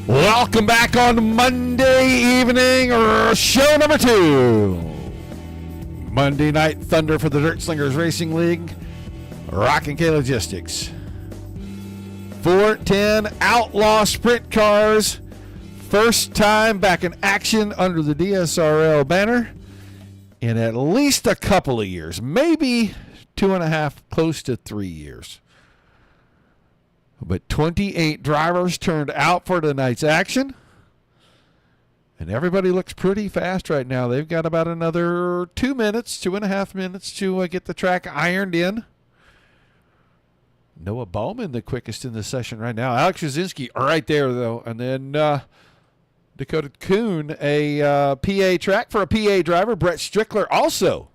Welcome back on Monday evening, show number 2. Monday Night Thunder for the Dirt Slingers Racing League, Rockin' K Logistics. 410 Outlaw Sprint Cars, first time back in action under the DSRL banner in at least a couple of years, maybe 2.5, close to 3 years. But 28 drivers turned out for tonight's action. And everybody looks pretty fast right now. They've got about another 2.5 minutes to get the track ironed in. Noah Bowman, the quickest in the session right now. Alex Jasinski right there, though. And then Dakota Kuhn, a PA track for a PA driver. Brett Strickler, also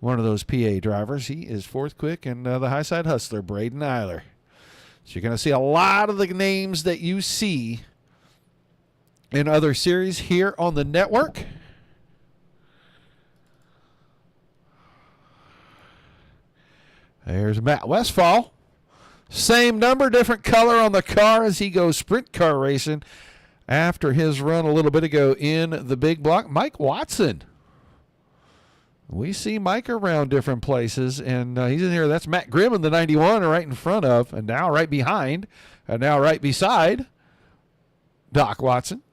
one of those PA drivers. He is fourth quick. And the high side hustler, Braden Eiler. So you're going to see a lot of the names that you see in other series here on the network. There's Matt Westfall. Same number, different color on the car as he goes sprint car racing after his run a little bit ago in the big block. Mike Watson. We see Mike around different places, and he's in here. That's Matt Grimm in the 91 right in front of, and now right behind, and now right beside Doc Watson.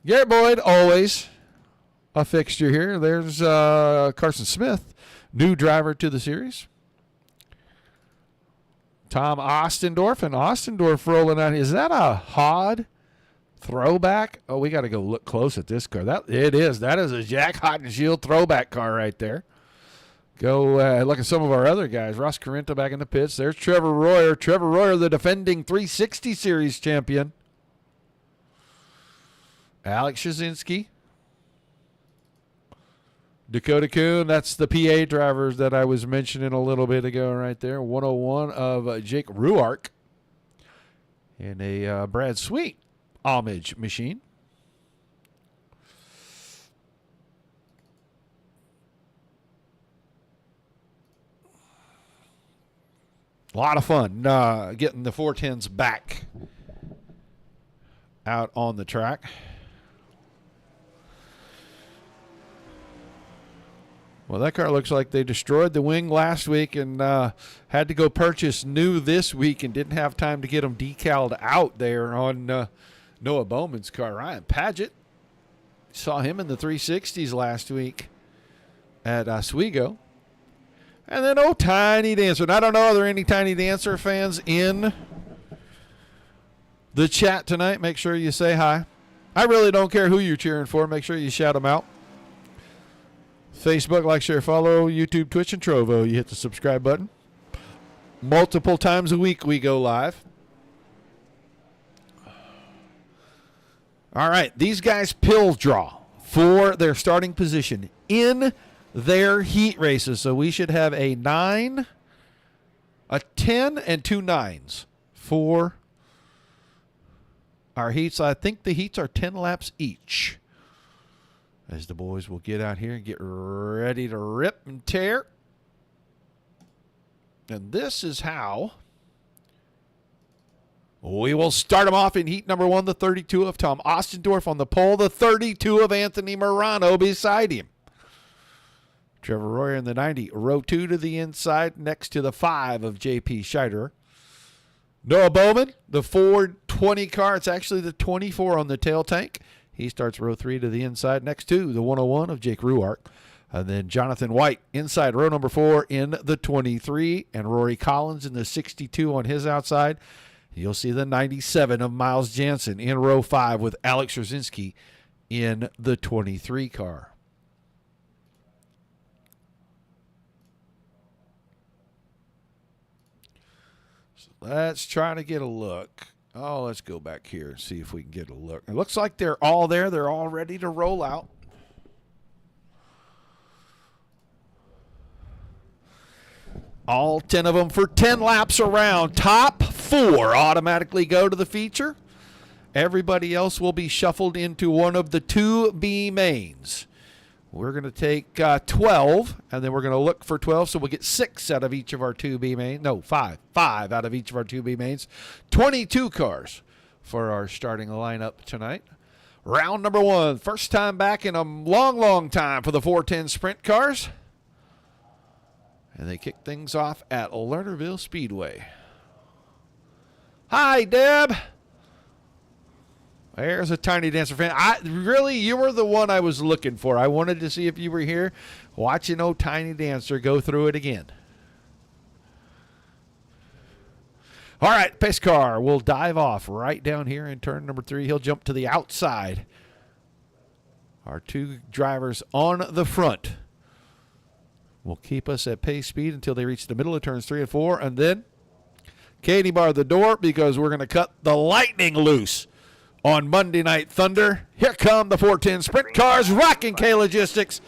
Garrett Boyd, always a fixture here. There's Carson Smith, new driver to the series. Tom Ostendorf, and Ostendorf rolling out. Is that a Hod throwback? Oh, we got to go look close at this car. That is a Jack Hottenshield throwback car right there. Go look at some of our other guys. Ross Carrento back in the pits. There's Trevor Royer. Trevor Royer, the defending 360 Series champion. Alex Jasinski. Dakota Kuhn, that's the PA drivers that I was mentioning a little bit ago right there. 101 of Jake Ruark. And a Brad Sweet homage machine. A lot of fun getting the 410s back out on the track. Well, that car looks like they destroyed the wing last week and had to go purchase new this week and didn't have time to get them decaled out there on Noah Bowman's car. Ryan Paget, saw him in the 360s last week at Oswego. And then, Tiny Dancer. And I don't know, are there any Tiny Dancer fans in the chat tonight? Make sure you say hi. I really don't care who you're cheering for. Make sure you shout them out. Facebook, like, share, follow, YouTube, Twitch, and Trovo. You hit the subscribe button. Multiple times a week we go live. All right, these guys pill draw for their starting position in their heat races. So we should have a 9, a 10, and 2 9s for our heats. I think the heats are 10 laps each. As the boys will get out here and get ready to rip and tear. And this is how we will start them off in heat number 1, the 32 of Tom Ostendorf on the pole, the 32 of Anthony Morano beside him. Trevor Royer in the 90, row 2 to the inside next to the 5 of J.P. Scheider. Noah Bowman, the Ford 20 car. It's actually the 24 on the tail tank. He starts row 3 to the inside next to the 101 of Jake Ruark. And then Jonathan White inside row number 4 in the 23. And Rory Collins in the 62 on his outside. You'll see the 97 of Miles Jansen in row 5 with Alex Jasinski in the 23 car. So let's try to get a look. Oh, let's go back here and see if we can get a look. It looks like they're all there. They're all ready to roll out. All 10 of them for 10 laps around. Top 4 automatically go to the feature. Everybody else will be shuffled into one of the 2B mains. We're going to take 12, and then we're going to look for 12, so we'll get 6 out of each of our 2B mains. No, 5. 5 out of each of our 2B mains. 22 cars for our starting lineup tonight. Round number 1. First time back in a long, long time for the 410 sprint cars. And they kick things off at Lernerville Speedway. Hi, Deb. There's a Tiny Dancer fan. You were the one I was looking for. I wanted to see if you were here watching old Tiny Dancer go through it again. All right, pace car will dive off right down here in turn number 3. He'll jump to the outside. Our 2 drivers on the front will keep us at pace speed until they reach the middle of turns 3 and 4. And then Katie bar the door because we're going to cut the lightning loose on Monday Night Thunder. Here come the 410 sprint cars rocking K-Logistics.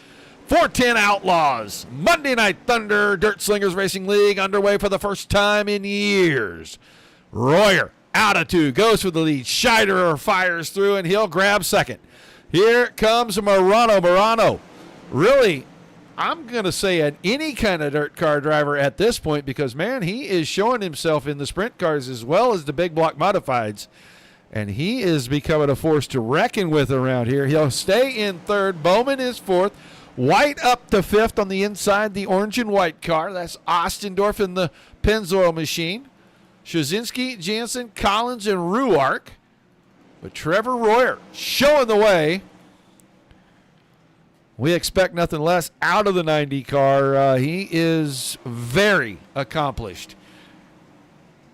410 Outlaws, Monday Night Thunder, Dirt Slingers Racing League underway for the first time in years. Royer out of 2, goes for the lead. Scheiderer fires through, and he'll grab second. Here comes Morano. Really, I'm going to say any kind of dirt car driver at this point because, man, he is showing himself in the sprint cars as well as the big block modifieds. And he is becoming a force to reckon with around here. He'll stay in 3rd. Bowman is 4th. White up to 5th on the inside, the orange and white car. That's Ostendorf in the Pennzoil machine. Shazinski, Jansen, Collins, and Ruark. But Trevor Royer showing the way. We expect nothing less out of the 90 car. He is very accomplished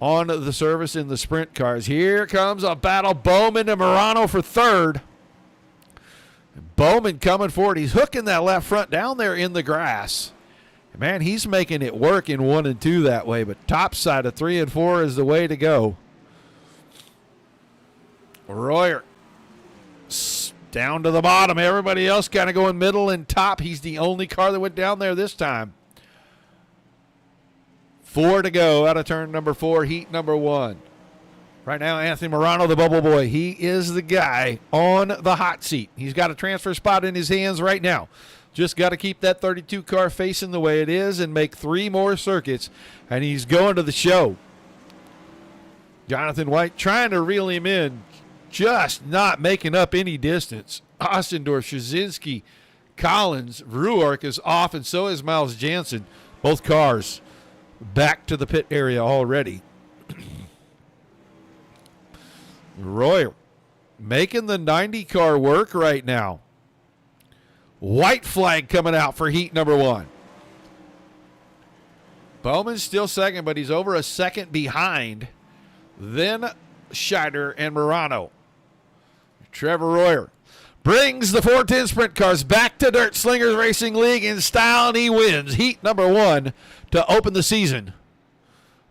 on the service in the sprint cars. Here comes a battle. Bowman and Morano for 3rd. Bowman coming forward. He's hooking that left front down there in the grass. Man, he's making it work in 1 and 2 that way, but top side of 3 and 4 is the way to go. Royer down to the bottom. Everybody else kind of going middle and top. He's the only car that went down there this time. 4 to go out of turn number 4, heat number 1. Right now, Anthony Morano, the bubble boy, he is the guy on the hot seat. He's got a transfer spot in his hands right now. Just got to keep that 32 car facing the way it is and make 3 more circuits, and he's going to the show. Jonathan White trying to reel him in, just not making up any distance. Ostendorf, Shazinski, Collins, Ruark is off, and so is Miles Jansen. Both cars back to the pit area already. Royer making the 90 car work right now. White flag coming out for heat number 1. Bowman's still second, but he's over a second behind. Then Scheider and Morano. Trevor Royer brings the 410 sprint cars back to Dirt Slingers Racing League in style, and he wins heat number 1 to open the season.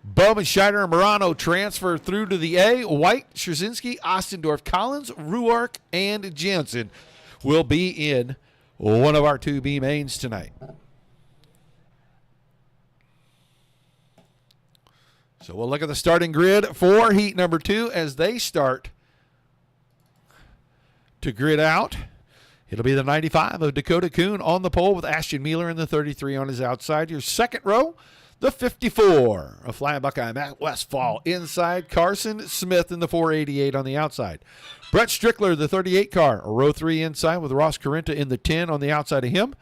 Bowman, Scheider, and Morano transfer through to the A. White, Straczynski, Ostendorf, Collins, Ruark, and Jansen will be in one of our 2B mains tonight. So we'll look at the starting grid for heat number 2 as they start to grid out. It'll be the 95 of Dakota Kuhn on the pole with Ashton Mueller in the 33 on his outside. Your second row, the 54 of Flying Buckeye Matt Westfall inside. Carson Smith in the 488 on the outside. Brett Strickler, the 38 car, row 3 inside with Ross Carrenta in the 10 on the outside of him.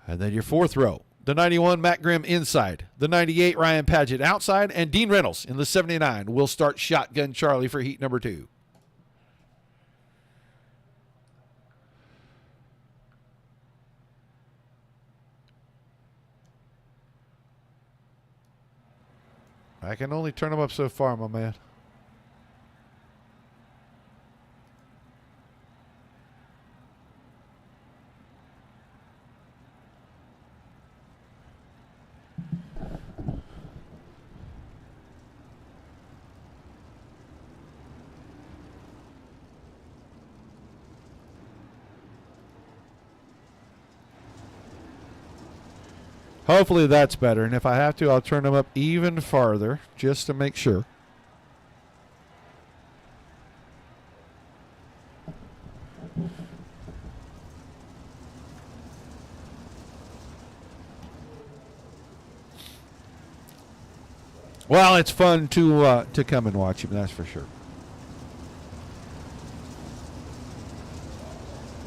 And then your fourth row, the 91 Matt Grimm inside. The 98 Ryan Paget outside. And Dean Reynolds in the 79 will start Shotgun Charlie for heat number 2. I can only turn them up so far, my man. Hopefully that's better, and if I have to, I'll turn them up even farther just to make sure. Well, it's fun to come and watch him, that's for sure.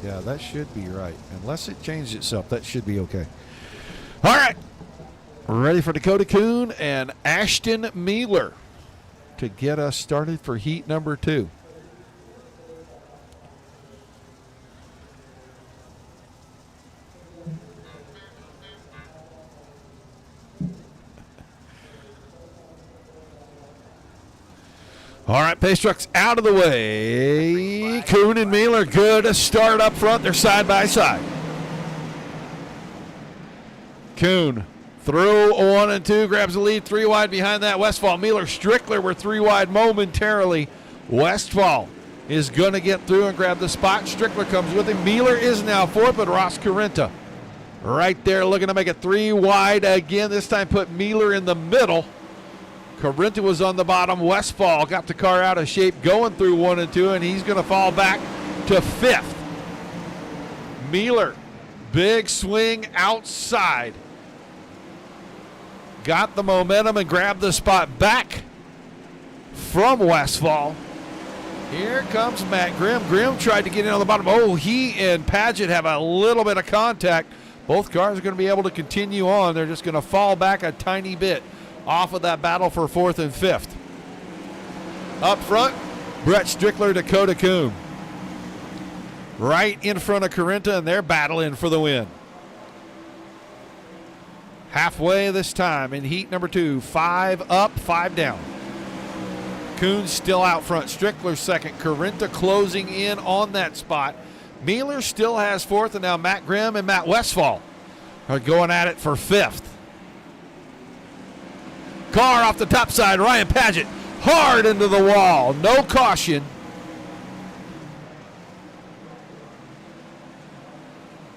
Yeah, that should be right. Unless it changed itself, that should be okay. All right. We're ready for Dakota Kuhn and Ashton Mueller to get us started for heat number 2. All right, pace trucks out of the way. Kuhn and Mueller good to start up front. They're side by side. Kuhn through 1 and 2, grabs the lead 3 wide behind that. Westfall, Mueller, Strickler were 3 wide momentarily. Westfall is going to get through and grab the spot. Strickler comes with him. Mueller is now 4th, but Ross Carenta right there looking to make it 3 wide again. This time put Mueller in the middle. Carenta was on the bottom. Westfall got the car out of shape going through 1 and 2, and he's going to fall back to 5th. Mueller, big swing outside. Got the momentum and grabbed the spot back from Westfall. Here comes Matt Grimm. Grimm tried to get in on the bottom. Oh, he and Paget have a little bit of contact. Both cars are going to be able to continue on. They're just going to fall back a tiny bit off of that battle for 4th and 5th. Up front, Brett Strickler, Dakota Kuhn. Right in front of Carenta, and they're battling for the win. Halfway this time in heat number 2. 5 up, 5 down. Kuhn still out front. Strickler second. Carenta closing in on that spot. Mueller still has 4th, and now Matt Grimm and Matt Westfall are going at it for 5th. Car off the top side, Ryan Paget hard into the wall. No caution.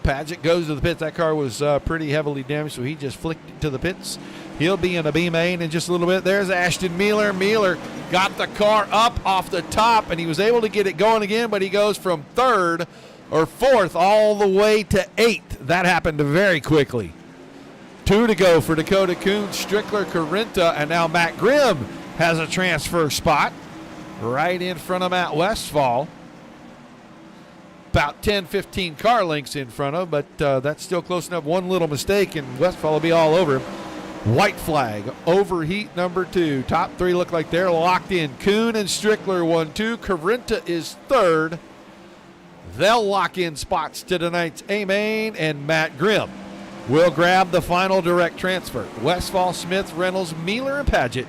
Paget goes to the pits. That car was pretty heavily damaged, so he just flicked it to the pits. He'll be in a B main in just a little bit. There's Ashton Mueller. Mueller got the car up off the top, and he was able to get it going again, but he goes from 3rd or 4th all the way to 8th. That happened very quickly. 2 to go for Dakota Kuhn, Strickler, Carenta, and now Matt Grimm has a transfer spot right in front of Matt Westfall. About 10, 15 car lengths in front of, but that's still close enough. One little mistake, and Westfall will be all over him. White flag over heat number 2. Top 3 look like they're locked in. Kuhn and Strickler 1-2. Carenta is 3rd. They'll lock in spots to tonight's A main, and Matt Grimm will grab the final direct transfer. Westfall, Smith, Reynolds, Mueller, and Paget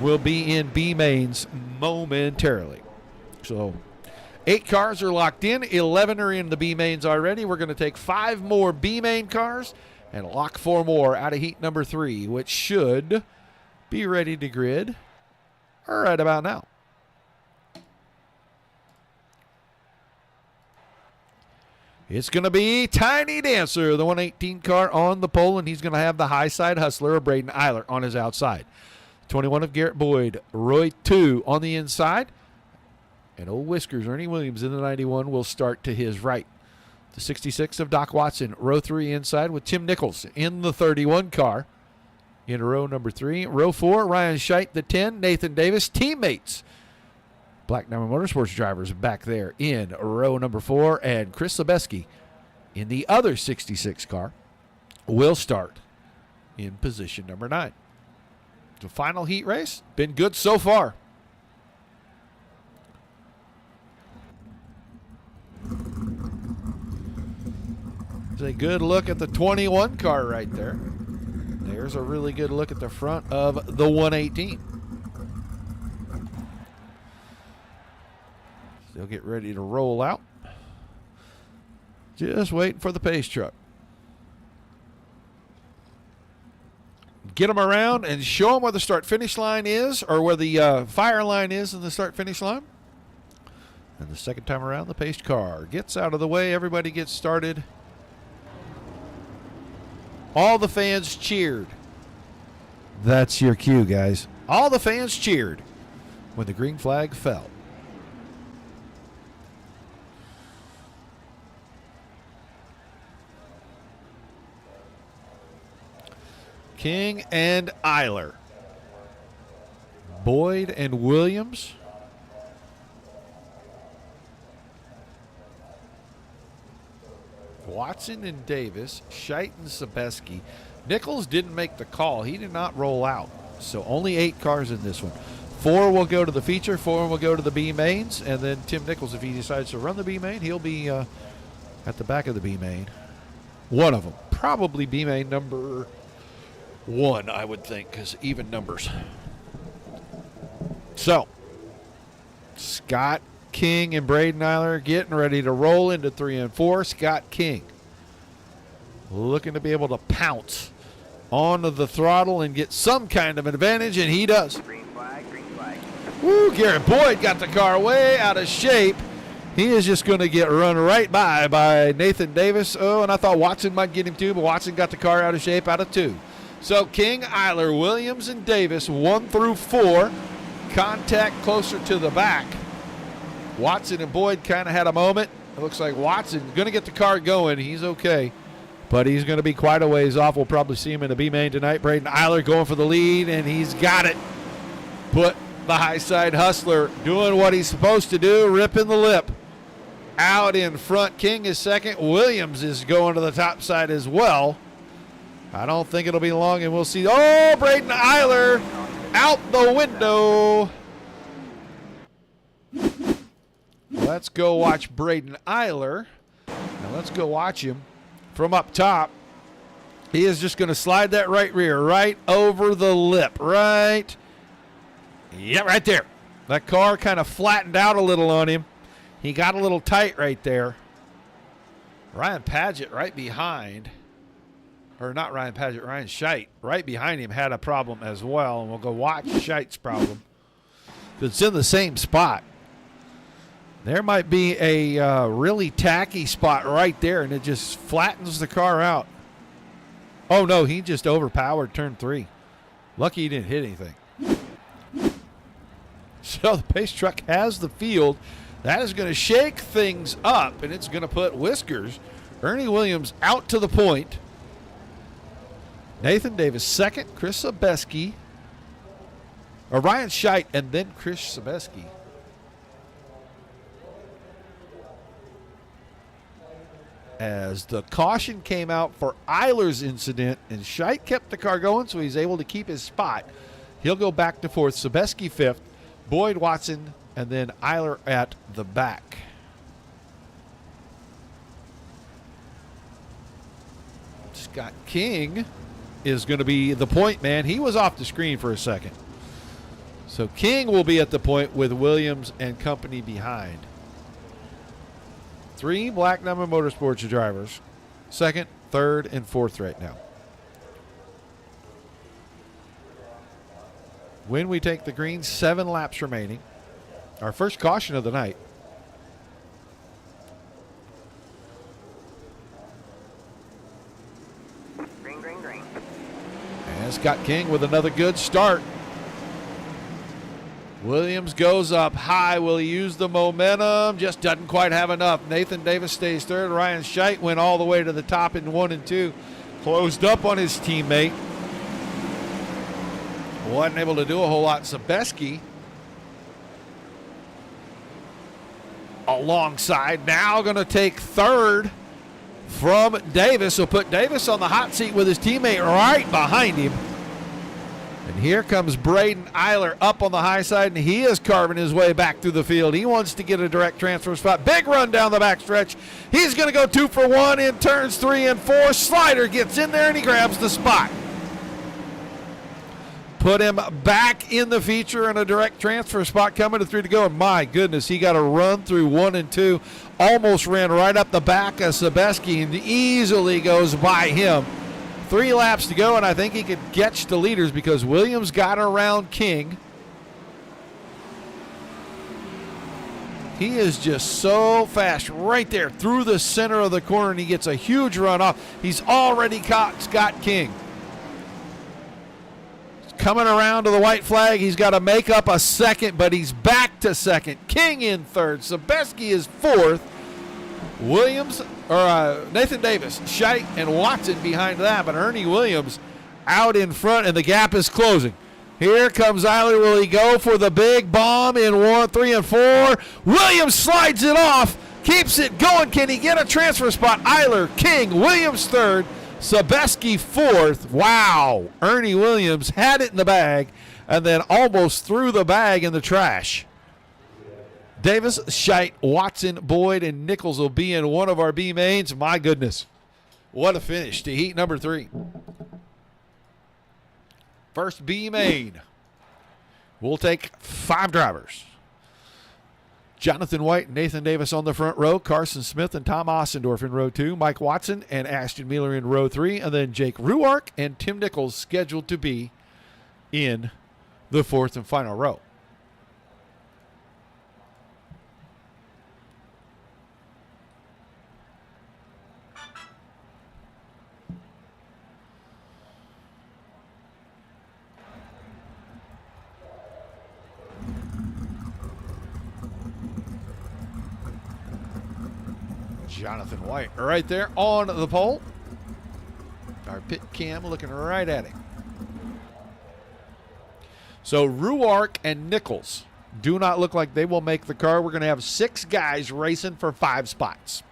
will be in B mains momentarily. So 8 cars are locked in. 11 are in the B mains already. We're going to take 5 more B main cars and lock 4 more out of heat number 3, which should be ready to grid right about now. It's going to be Tiny Dancer, the 118 car on the pole, and he's going to have the high side hustler of Braden Eiler on his outside. 21 of Garrett Boyd, Roy 2 on the inside, and old Whiskers, Ernie Williams in the 91 will start to his right. The 66 of Doc Watson, row 3 inside with Tim Nichols in the 31 car in row number 3. Row 4, Ryan Scheidt, the 10, Nathan Davis, teammates. Black Diamond Motorsports drivers back there in row number 4, and Chris Lebeski in the other 66 car will start in position number 9. The final heat race, been good so far. It's a good look at the 21 car right there. There's a really good look at the front of the 118. They'll get ready to roll out. Just waiting for the pace truck. Get them around and show them where the start-finish line is, or where the fire line is in the start-finish line. And the second time around, the pace car gets out of the way. Everybody gets started. All the fans cheered. That's your cue, guys. All the fans cheered when the green flag fell. King and Eiler. Boyd and Williams. Watson and Davis, Scheidt and Sebeski. Nichols didn't make the call. He did not roll out. So only 8 cars in this one. 4 will go to the feature, 4 will go to the B mains, and then Tim Nichols, if he decides to run the B main, he'll be at the back of the B main. One of them. Probably B main number 1, I would think, because even numbers. So, Scott King and Braden Eiler getting ready to roll into 3 and 4. Scott King looking to be able to pounce onto the throttle and get some kind of advantage, and he does. Green flag, green flag. Woo, Garrett Boyd got the car way out of shape. He is just going to get run right by Nathan Davis. Oh, and I thought Watson might get him too, but Watson got the car out of shape out of 2. So King, Eiler, Williams, and Davis, 1 through 4. Contact closer to the back. Watson and Boyd kind of had a moment. It looks like Watson going to get the car going. He's okay, but he's going to be quite a ways off. We'll probably see him in the B main tonight. Braden Eiler going for the lead, and he's got it. Put the high side hustler doing what he's supposed to do, ripping the lip. Out in front, King is second. Williams is going to the top side as well. I don't think it'll be long, and we'll see. Oh, Braden Eiler out the window. Let's go watch Braden Eiler. Now let's go watch him from up top. He is just going to slide that right rear right over the lip. Right. Yeah, right there. That car kind of flattened out a little on him. He got a little tight right there. Ryan Padgett right behind. Or not Ryan Padgett, Ryan Scheidt right behind him had a problem as well. And we'll go watch Scheidt's problem. It's in the same spot. There might be a really tacky spot right there, and it just flattens the car out. Oh, no, he just overpowered turn 3. Lucky he didn't hit anything. So the pace truck has the field. That is going to shake things up, and it's going to put Whiskers, Ernie Williams, out to the point. Nathan Davis second, Chris Sebeski, or Ryan Scheidt, and then Chris Sebeski. As the caution came out for Eiler's incident, and Scheidt kept the car going, so he's able to keep his spot. He'll go back to 4th, Sebeski 5th, Boyd, Watson, and then Eiler at the back. Scott King is going to be the point man. He was off the screen for a second. So King will be at the point with Williams and company behind. 3 Black Diamond Motorsports drivers, 2nd, 3rd, and 4th right now. When we take the green, 7 laps remaining. Our first caution of the night. Green, green, green. And Scott King with another good start. Williams goes up high. Will he use the momentum? Just doesn't quite have enough. Nathan Davis stays 3rd. Ryan Scheidt went all the way to the top in 1 and 2. Closed up on his teammate. Wasn't able to do a whole lot. Sebeski alongside, now going to take 3rd from Davis. So put Davis on the hot seat with his teammate right behind him. And here comes Braden Eiler up on the high side, and he is carving his way back through the field. He wants to get a direct transfer spot. Big run down the backstretch. He's going to go 2 for 1 in turns 3 and 4. Slider gets in there, and he grabs the spot. Put him back in the feature and a direct transfer spot coming to 3 to go. And my goodness, he got a run through 1 and 2. Almost ran right up the back of Sebeski and easily goes by him. 3 laps to go, and I think he could catch the leaders because Williams got around King. He is just so fast right there through the center of the corner, and he gets a huge run off. He's already caught Scott King. Coming around to the white flag, he's got to make up a 2nd, but he's back to 2nd. King in 3rd. Sebeski is 4th. Williams, or Nathan Davis, Scheidt, and Watson behind that, but Ernie Williams out in front, and the gap is closing. Here comes Eiler. Will he go for the big bomb in 1, 3, and 4? Williams slides it off. Keeps it going. Can he get a transfer spot? Eiler, King, Williams third, Sebeski fourth. Wow. Ernie Williams had it in the bag and then almost threw the bag in the trash. Davis, Scheidt, Watson, Boyd, and Nichols will be in one of our B mains. My goodness. What a finish to heat number 3. First B main. We'll take 5 drivers. Jonathan White and Nathan Davis on the front row. Carson Smith and Tom Ossendorf in row 2. Mike Watson and Ashton Mueller in row 3. And then Jake Ruark and Tim Nichols scheduled to be in the 4th and final row. Jonathan White right there on the pole. Our pit cam looking right at him. So Ruark and Nichols do not look like they will make the car. We're going to have 6 guys racing for 5 spots.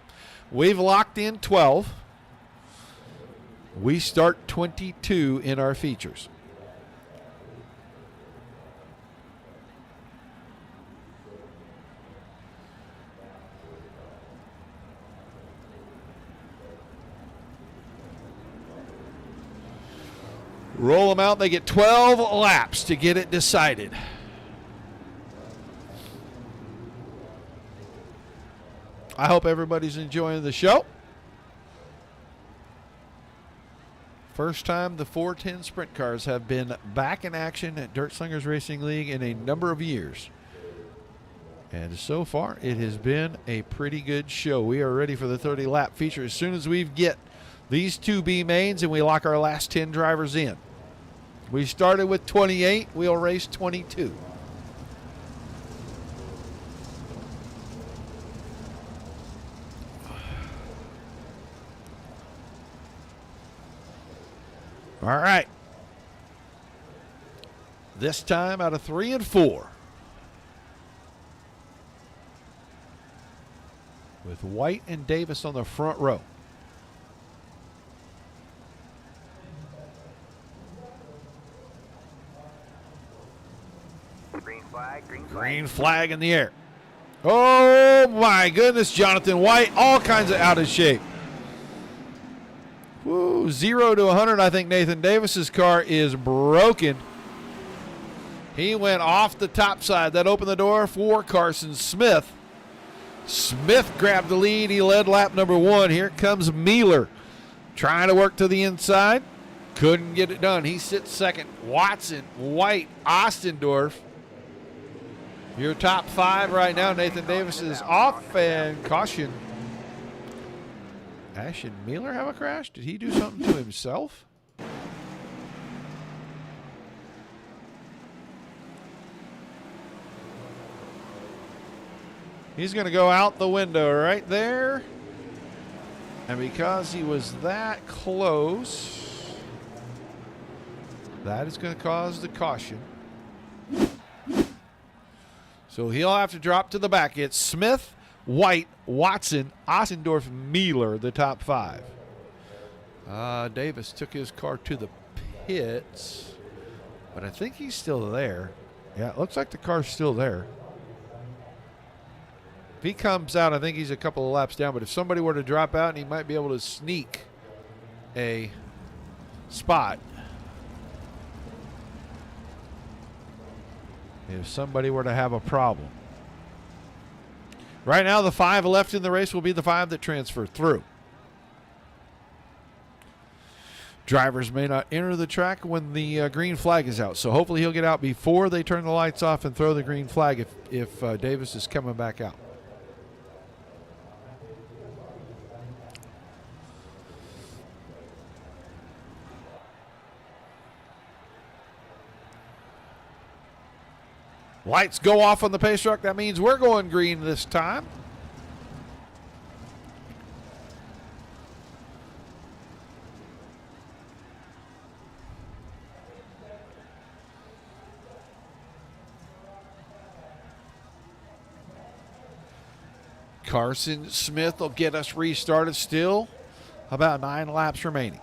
We've locked in 12. We start 22 in our features. Roll them out. They get 12 laps to get it decided. I hope everybody's enjoying the show. First time the 410 sprint cars have been back in action at Dirt Slingers Racing League in a number of years. And so far, it has been a pretty good show. We are ready for the 30-lap feature as soon as we get these 2 B mains and we lock our last 10 drivers in. We started with 28. We'll race 22. All right. This time out of 3 and 4. With White and Davis on the front row. Green flag in the air. Oh my goodness, Jonathan White, all kinds of out of shape. Woo, 0 to 100. I think Nathan Davis's car is broken. He went off the top side. That opened the door for Carson Smith. Smith grabbed the lead. He led lap number 1. Here comes Mueller trying to work to the inside. Couldn't get it done. He sits second. Watson, White, Ostendorf. Your top 5 right now. Nathan Davis is off and caution. Ashton Mueller have a crash? Did he do something to himself? He's going to go out the window right there. And because he was that close, that is going to cause the caution. So he'll have to drop to the back. It's Smith, White, Watson, Ossendorf, Mueller, the top 5. Davis took his car to the pits, but I think he's still there. Yeah, it looks like the car's still there. If he comes out, I think he's a couple of laps down, but if somebody were to drop out, he might be able to sneak a spot. If somebody were to have a problem. Right now, the 5 left in the race will be the 5 that transfer through. Drivers may not enter the track when the green flag is out, so hopefully he'll get out before they turn the lights off and throw the green flag if Davis is coming back out. Lights go off on the pace truck. That means we're going green this time. Carson Smith will get us restarted still. About 9 laps remaining.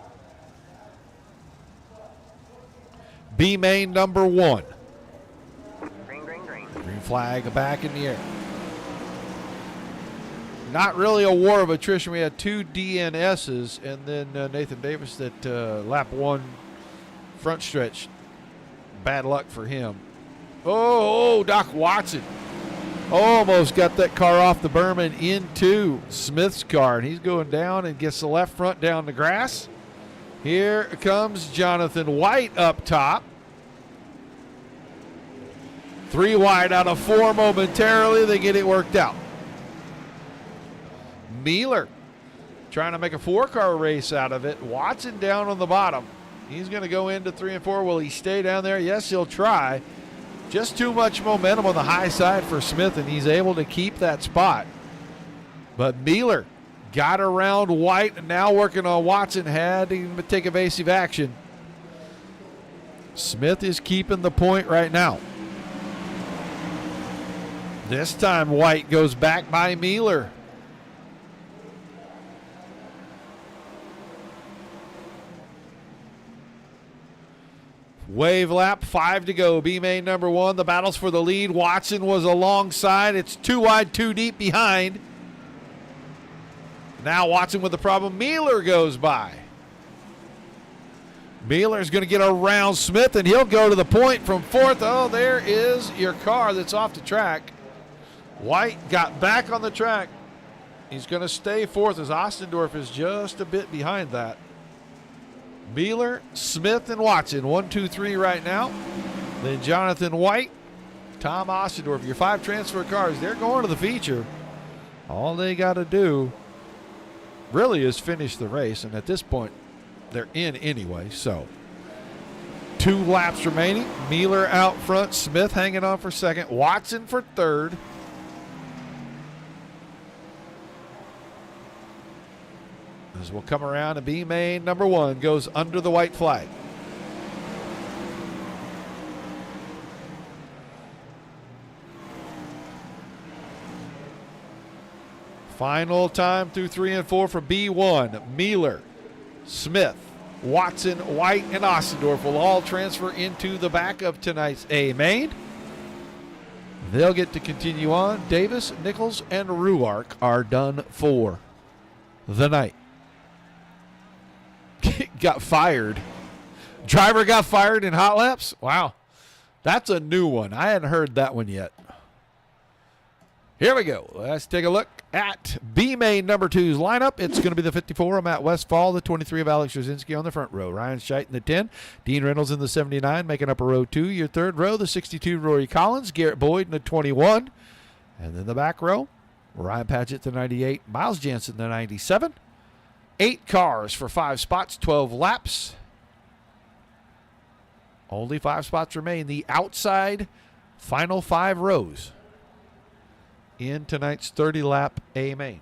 B main number 1. Green, green, green. Green flag back in the air. Not really a war of attrition. We had 2 DNSs and then Nathan Davis that lap 1 front stretch. Bad luck for him. Oh, Doc Watson almost got that car off the berm and into Smith's car, and he's going down and gets the left front down the grass. Here comes Jonathan White up top. 3 wide out of 4 momentarily. They get it worked out. Mealer trying to make a 4-car race out of it. Watson down on the bottom. He's going to go into 3 and 4. Will he stay down there? Yes, he'll try. Just too much momentum on the high side for Smith, and he's able to keep that spot. But Mealer got around White and now working on Watson. Had to take evasive action. Smith is keeping the point right now. This time White goes back by Mealer. Wave lap, 5 to go. B main number 1. The battle's for the lead. Watson was alongside. It's 2 wide, 2 deep behind. Now Watson with the problem. Mealer goes by. Mealer's going to get around Smith, and he'll go to the point from 4th. Oh, there is your car that's off the track. White got back on the track. He's going to stay 4th as Ostendorf is just a bit behind that. Mealer, Smith, and Watson, 1, 2, 3 right now. Then Jonathan White, Tom Ostendorf, your 5 transfer cars. They're going to the feature. All they got to do really is finish the race, and at this point, they're in anyway. So 2 laps remaining. Mealer out front, Smith hanging on for 2nd, Watson for 3rd. As we'll come around, and B main number 1 goes under the white flag. Final time through 3 and 4 for B1. Mealer, Smith, Watson, White, and Ostendorf will all transfer into the back of tonight's A main. They'll get to continue on. Davis, Nichols, and Ruark are done for the night. Got fired. Driver got fired in hot laps? Wow. That's a new one. I hadn't heard that one yet. Here we go. Let's take a look at B main number 2's lineup. It's going to be the 54 of Matt Westfall, the 23 of Alex Rosinski on the front row. Ryan Scheidt in the 10. Dean Reynolds in the 79, making up a row 2. Your third row, the 62, Rory Collins. Garrett Boyd in the 21. And then the back row, Ryan Padgett, the 98. Miles Jansen, the 97. 8 cars for 5 spots, 12 laps. Only 5 spots remain. The outside final 5 rows in tonight's 30-lap A main.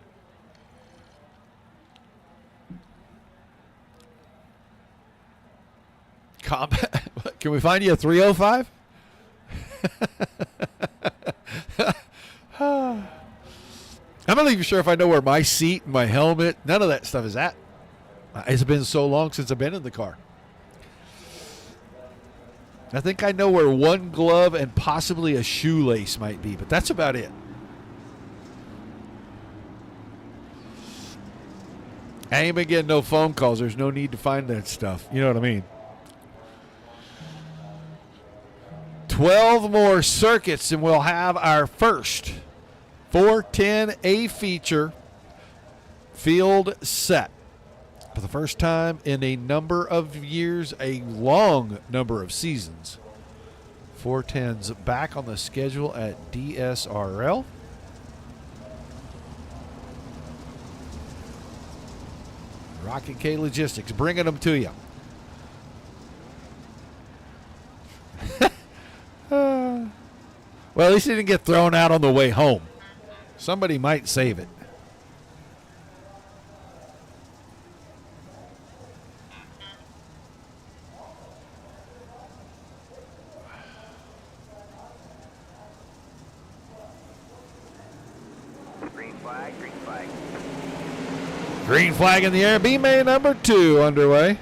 Combat. Can we find you a 305? I'm not even sure if I know where my seat and my helmet, none of that stuff is at. It's been so long since I've been in the car. I think I know where one glove and possibly a shoelace might be, but that's about it. I ain't been getting no phone calls. There's no need to find that stuff. You know what I mean? 12 more circuits, and we'll have our first 410A feature field set. For the first time in a number of years, a long number of seasons. 410's back on the schedule at DSRL. Rocket K Logistics, bringing them to you. Well, at least he didn't get thrown out on the way home. Somebody might save it. Green flag, green flag. Green flag in the air. B main number 2 underway.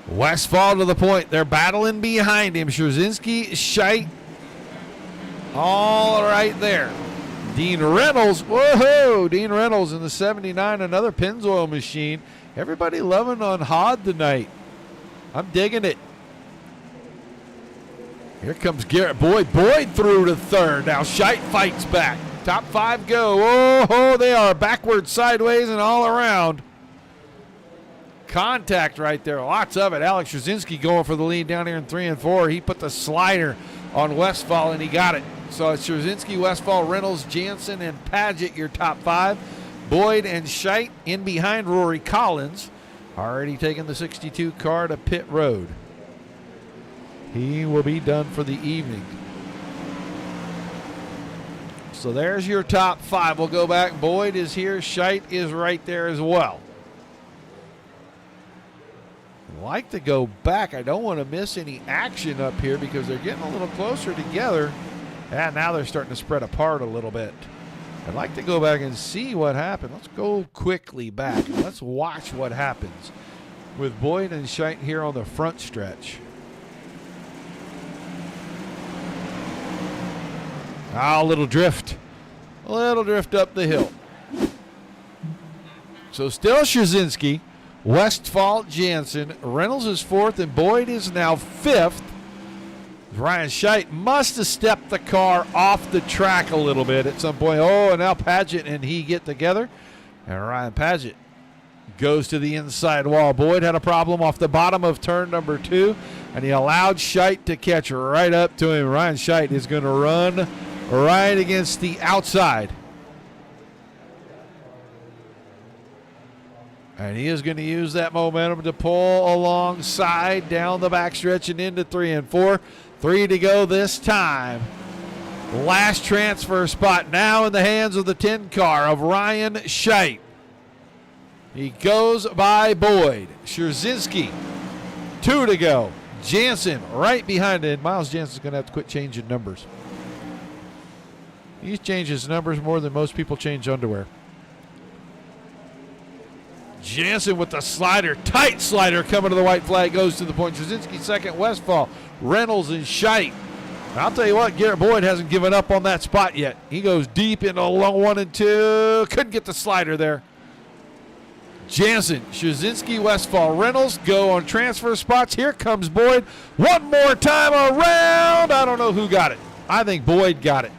Westfall to the point. They're battling behind him. Scherzinski, Scheidt, all right there. Dean Reynolds. Whoa! Dean Reynolds in the 79. Another Pennzoil machine. Everybody loving on Hod tonight. I'm digging it. Here comes Garrett Boyd. Boyd through to third. Now Scheidt fights back. Top 5 go. Oh, they are backwards, sideways, and all around. Contact right there. Lots of it. Alex Scherzinski going for the lead down here in 3 and 4. He put the slider on Westfall, and he got it. So it's Scherzinski, Westfall, Reynolds, Jansen, and Paget, your top 5. Boyd and Scheidt in behind Rory Collins. Already taking the 62 car to pit road. He will be done for the evening. So there's your top 5. We'll go back. Boyd is here. Scheidt is right there as well. I'd like to go back. I don't want to miss any action up here because they're getting a little closer together. And now they're starting to spread apart a little bit. I'd like to go back and see what happened. Let's go quickly back. Let's watch what happens with Boyd and Scheidt here on the front stretch. A little drift. A little drift up the hill. So still Scherzinski, Westfall, Jansen. Reynolds is 4th, and Boyd is now 5th. Ryan Scheidt must have stepped the car off the track a little bit at some point. Oh, and now Paget and he get together. And Ryan Paget goes to the inside wall. Boyd had a problem off the bottom of turn number 2, and he allowed Scheidt to catch right up to him. Ryan Scheidt is going to run right against the outside. And he is going to use that momentum to pull alongside down the backstretch and into 3 and 4. 3 to go this time. Last transfer spot now in the hands of the 10 car of Ryan Scheidt. He goes by Boyd. Scherzinski, 2 to go. Jansen right behind it. Miles Jansen's going to have to quit changing numbers. He changes numbers more than most people change underwear. Jansen with the slider, tight slider coming to the white flag, goes to the point. Scherzinski 2nd, Westfall, Reynolds, and Scheidt. I'll tell you what, Garrett Boyd hasn't given up on that spot yet. He goes deep into long 1 and 2. Couldn't get the slider there. Jansen, Scherzinski, Westfall, Reynolds go on transfer spots. Here comes Boyd. One more time around. I don't know who got it. I think Boyd got it.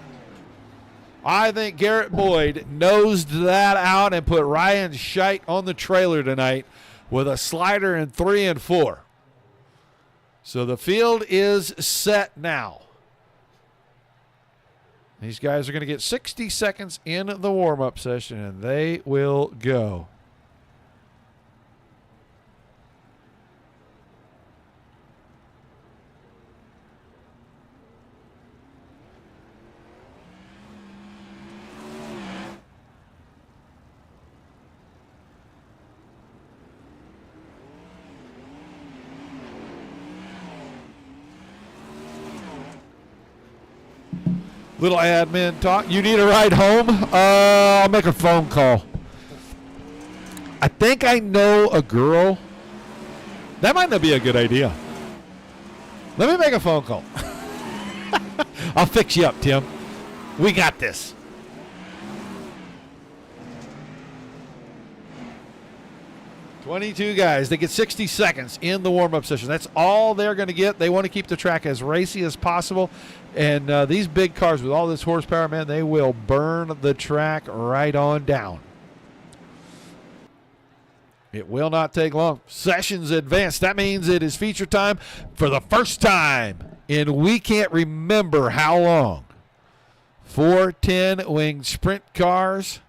I think Garrett Boyd nosed that out and put Ryan Scheidt on the trailer tonight with a slider in 3 and 4. So the field is set now. These guys are going to get 60 seconds in the warm-up session, and they will go. Little admin talk. You need a ride home? I'll make a phone call. I think I know a girl. That might not be a good idea. Let me make a phone call. I'll fix you up, Tim. We got this. $22 guys. They get 60 seconds in the warm-up session. That's all they're going to get. They want to keep the track as racy as possible. And these big cars with all this horsepower, man, they will burn the track right on down. It will not take long. Sessions advanced. That means it is feature time for the first time in we can't remember how long. 410 winged sprint cars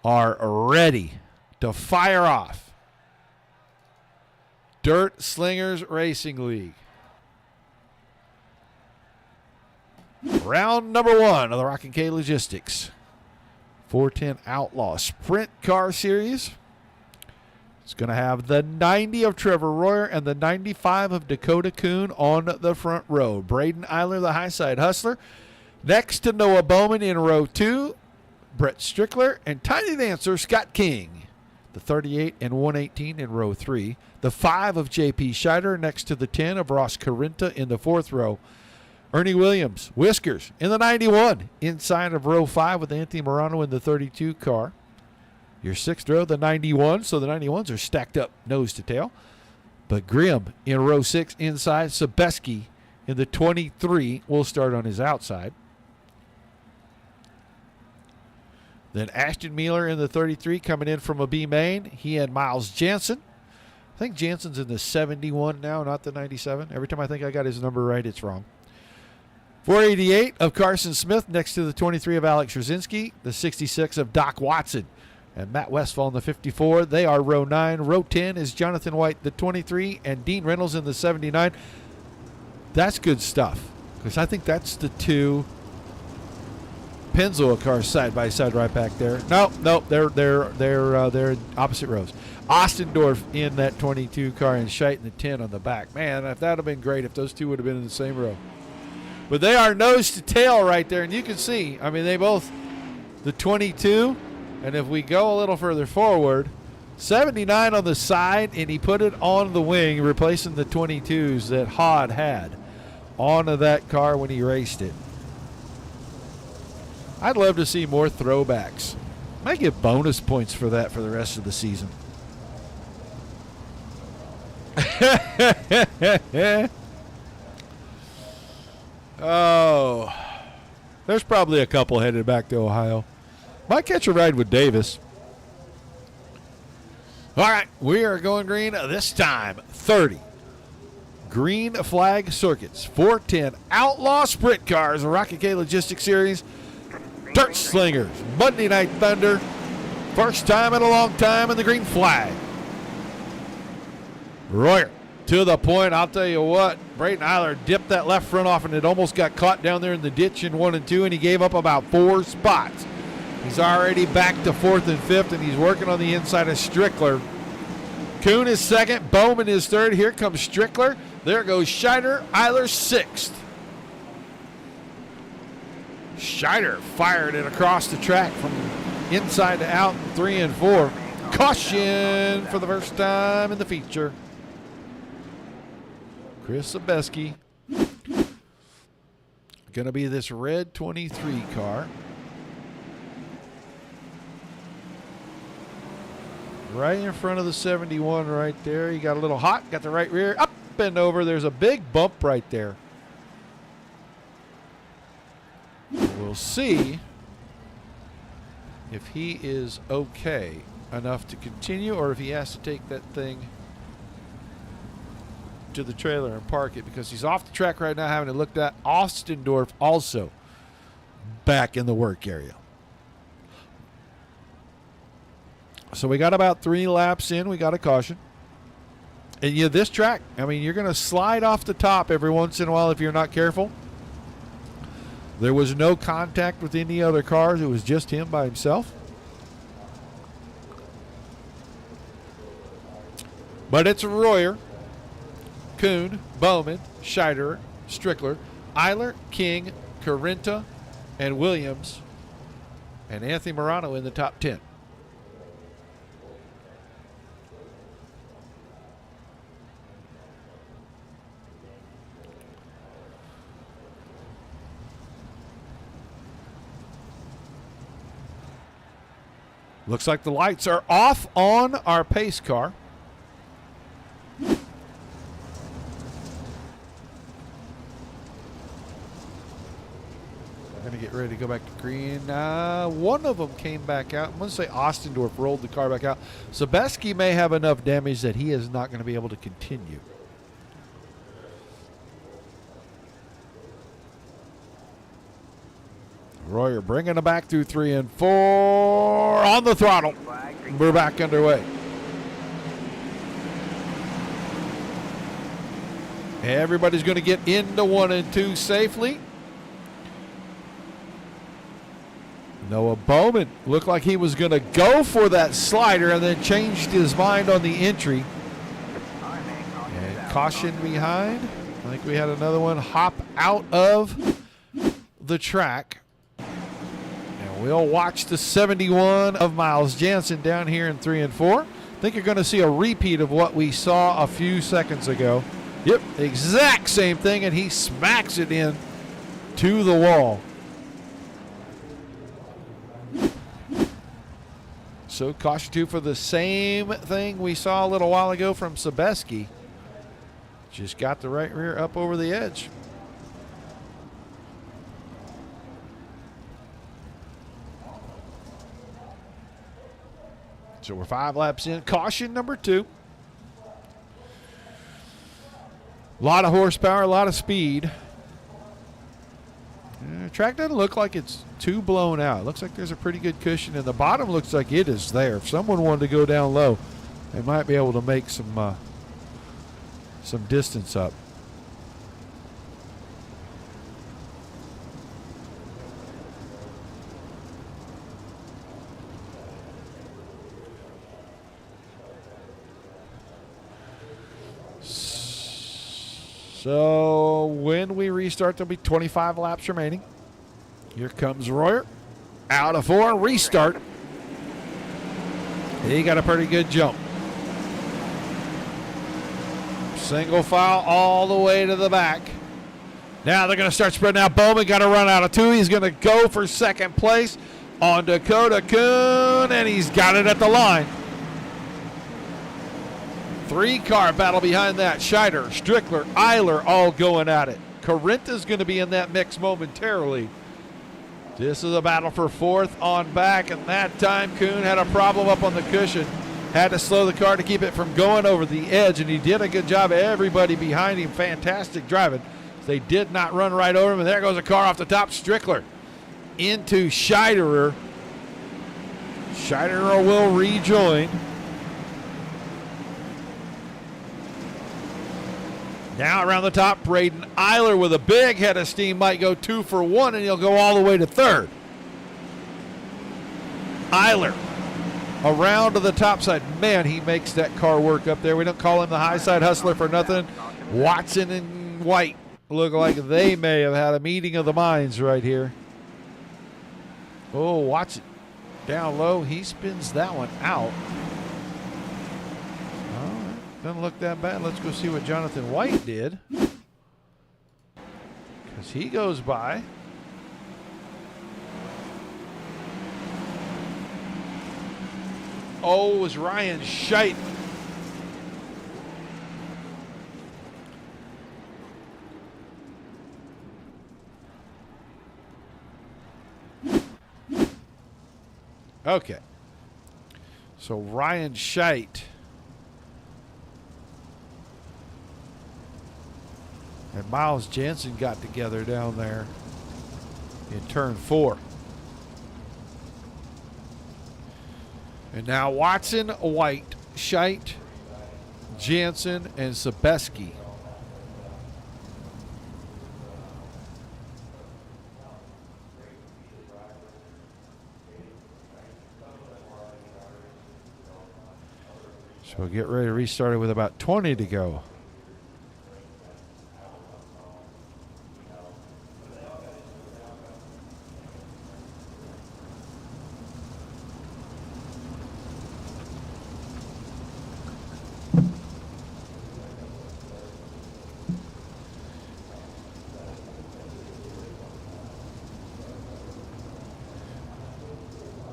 are ready to fire off. Dirt Slingers Racing League. Round number 1 of the Rock and K Logistics 410 Outlaw Sprint Car Series. It's going to have the 90 of Trevor Royer and the 95 of Dakota Kuhn on the front row. Braden Eiler, the high side hustler. Next to Noah Bowman in row 2, Brett Strickler, and Tiny Dancer Scott King. The 38 and 118 in row 3. The 5 of J.P. Scheider next to the 10 of Ross Carinta in the 4th row. Ernie Williams, Whiskers, in the 91 inside of row 5 with Anthony Morano in the 32 car. Your 6th row, the 91, so the 91s are stacked up nose to tail. But Grimm in row 6 inside. Sebeski in the 23 will start on his outside. Then Ashton Mueller in the 33 coming in from a B main. He and Miles Jansen. I think Jansen's in the 71 now, not the 97. Every time I think I got his number right, it's wrong. 488 of Carson Smith next to the 23 of Alex Rosinski. The 66 of Doc Watson and Matt Westfall in the 54. They are row 9. Row 10 is Jonathan White, the 23, and Dean Reynolds in the 79. That's good stuff because I think that's the 2 Pennzoil cars side by side right back there. No, they're opposite rows. Ostendorf in that 22 car and Scheidt in the 10 on the back. Man, if that would have been great if those two would have been in the same row. But they are nose to tail right there, and you can see, I mean, they both, the 22, and if we go a little further forward, 79 on the side, and he put it on the wing, replacing the 22s that Hod had onto that car when he raced it. I'd love to see more throwbacks. Might get bonus points for that for the rest of the season. Oh, there's probably a couple headed back to Ohio. Might catch a ride with Davis. All right, we are going green this time. 30. Green flag circuits. 410 Outlaw Sprint Cars, Rocky K Logistics Series. Dirt Slingers, Monday Night Thunder. First time in a long time in the green flag. Royer to the point. I'll tell you what, Braden Eiler dipped that left front off and it almost got caught down there in the ditch in 1 and 2, and he gave up about 4 spots. He's already back to 4th and 5th, and he's working on the inside of Strickler. Kuhn is 2nd, Bowman is 3rd. Here comes Strickler. There goes Scheider, Eiler 6th. Scheider fired it across the track from inside to out in 3 and 4. Caution for the first time in the feature. Chris Sebeski. Going to be this red 23 car. Right in front of the 71 right there. You got a little hot, got the right rear up and over. There's a big bump right there. We'll see if he is okay enough to continue or if he has to take that thing to the trailer and park it, because he's off the track right now having it looked at. Ostendorf also back in the work area. So we got about 3 laps in. We got a caution. And yeah, this track, I mean, you're going to slide off the top every once in a while if you're not careful. There was no contact with any other cars. It was just him by himself. But it's Royer, Kuhn, Bowman, Scheider, Strickler, Eiler, King, Carinta, and Williams, and Anthony Morano in the top 10. Looks like the lights are off on our pace car. We're going to get ready to go back to green. One of them came back out. I'm going to say Ostendorf rolled the car back out. Sebeski may have enough damage that he is not going to be able to continue. Royer bringing it back through 3 and 4 on the throttle. We're back underway. Everybody's going to get into 1 and 2 safely. Noah Bowman looked like he was going to go for that slider and then changed his mind on the entry. And caution behind. I think we had another one hop out of the track. And we'll watch the 71 of Miles Jansen down here in 3 and 4. I think you're going to see a repeat of what we saw a few seconds ago. Yep, exact same thing, and he smacks it in to the wall. So caution 2 for the same thing we saw a little while ago from Sebeski. Just got the right rear up over the edge. So we're 5 laps in. Caution number 2. A lot of horsepower, a lot of speed. The track doesn't look like it's too blown out. It looks like there's a pretty good cushion, and the bottom looks like it is there. If someone wanted to go down low, they might be able to make some distance up. So when we restart, there'll be 25 laps remaining. Here comes Royer. Out of 4, restart. He got a pretty good jump. Single file all the way to the back. Now they're going to start spreading out. Bowman got to run out of 2. He's going to go for second place on Dakota Kuhn, and he's got it at the line. 3-car battle behind that. Scheider, Strickler, Eiler all going at it. Carenta's going to be in that mix momentarily. This is a battle for 4th on back, and that time Kuhn had a problem up on the cushion. Had to slow the car to keep it from going over the edge, and he did a good job. Everybody behind him, fantastic driving. They did not run right over him, and there goes a car off the top. Strickler into Scheiderer. Scheiderer will rejoin. Now around the top, Braden Eiler with a big head of steam might go 2 for 1, and he'll go all the way to 3rd. Eiler around to the top side. Man, he makes that car work up there. We don't call him the high side hustler for nothing. Watson and White look like they may have had a meeting of the minds right here. Oh, Watson down low. He spins that one out. Doesn't look that bad. Let's go see what Jonathan White did. Because he goes by. Oh, it was Ryan Scheidt. Okay. So Ryan Scheidt and Miles Jansen got together down there in turn 4. And now Watson, White, Scheidt, Jansen, and Sebeski. So we'll get ready to restart it with about 20 to go.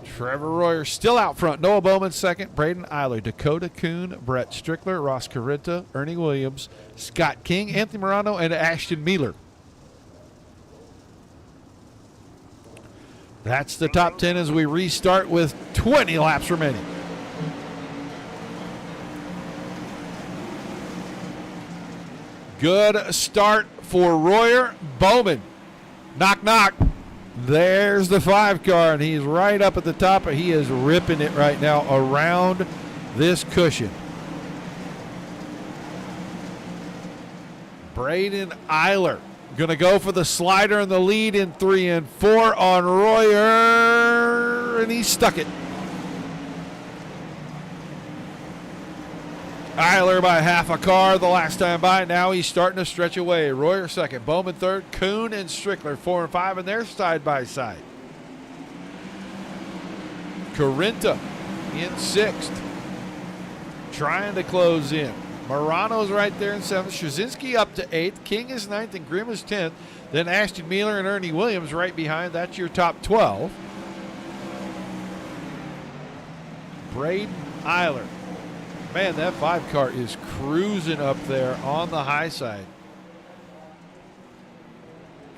Trevor Royer still out front. Noah Bowman second. Braden Eiler, Dakota Kuhn, Brett Strickler, Ross Carenta, Ernie Williams, Scott King, Anthony Morano, and Ashton Mealer. That's the top 10 as we restart with 20 laps remaining. Good start for Royer. Bowman. Knock, knock. There's the 5-car, and he's right up at the top. He is ripping it right now around this cushion. Braden Eiler Going to go for the slider in the lead in 3 and 4 on Royer, and he stuck it. Eiler by half a car the last time by. Now he's starting to stretch away. Royer second, Bowman third, Kuhn and Strickler 4 and 5, and they're side by side. Corinta in 6th, trying to close in. Morano's right there in 7th. Straczynski up to 8th. King is 9th and Grimm is 10th. Then Ashton Mueller and Ernie Williams right behind. That's your top 12. Braden Eiler. Man, that 5 car is cruising up there on the high side.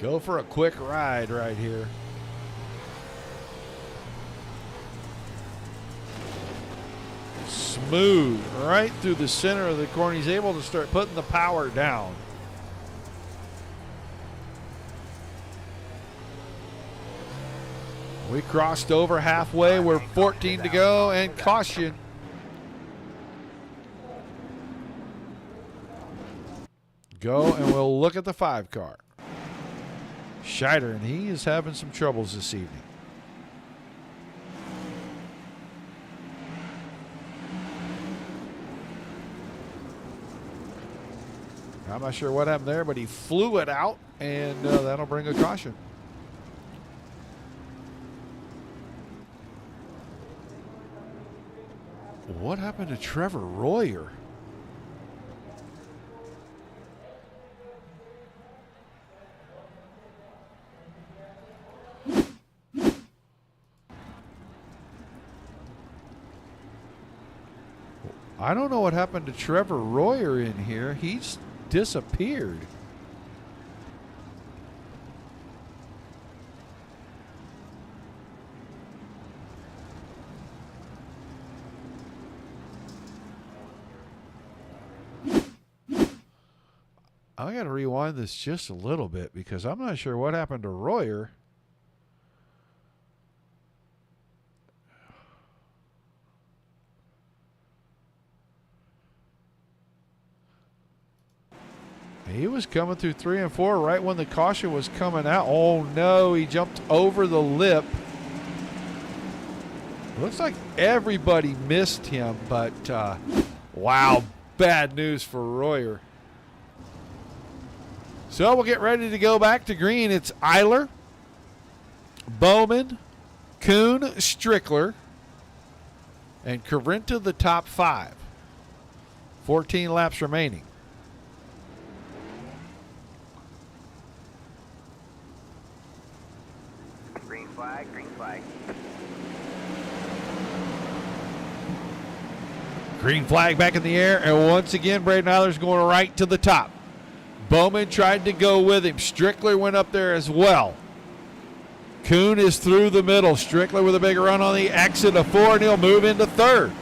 Go for a quick ride right here. Smooth right through the center of the corner. He's able to start putting the power down. We crossed over halfway. We're 14 to go, and caution. Go, and we'll look at the 5 car. Scheider, and he is having some troubles this evening. I'm not sure what happened there, but he flew it out, and that'll bring a caution. What happened to Trevor Royer? I don't know what happened to Trevor Royer in here. He's disappeared. I got to rewind this just a little bit because I'm not sure what happened to Royer. He was coming through 3 and 4 right when the caution was coming out. Oh no, he jumped over the lip. Looks like everybody missed him, but wow, bad news for Royer. So we'll get ready to go back to green. It's Eiler, Bowman, Kuhn, Strickler, and Corinta the top 5. 14 laps remaining. Green flag, green flag. Green flag back in the air, and once again, Braden Eiler's going right to the top. Bowman tried to go with him. Strickler went up there as well. Kuhn is through the middle. Strickler with a big run on the exit of 4, and he'll move into 3rd.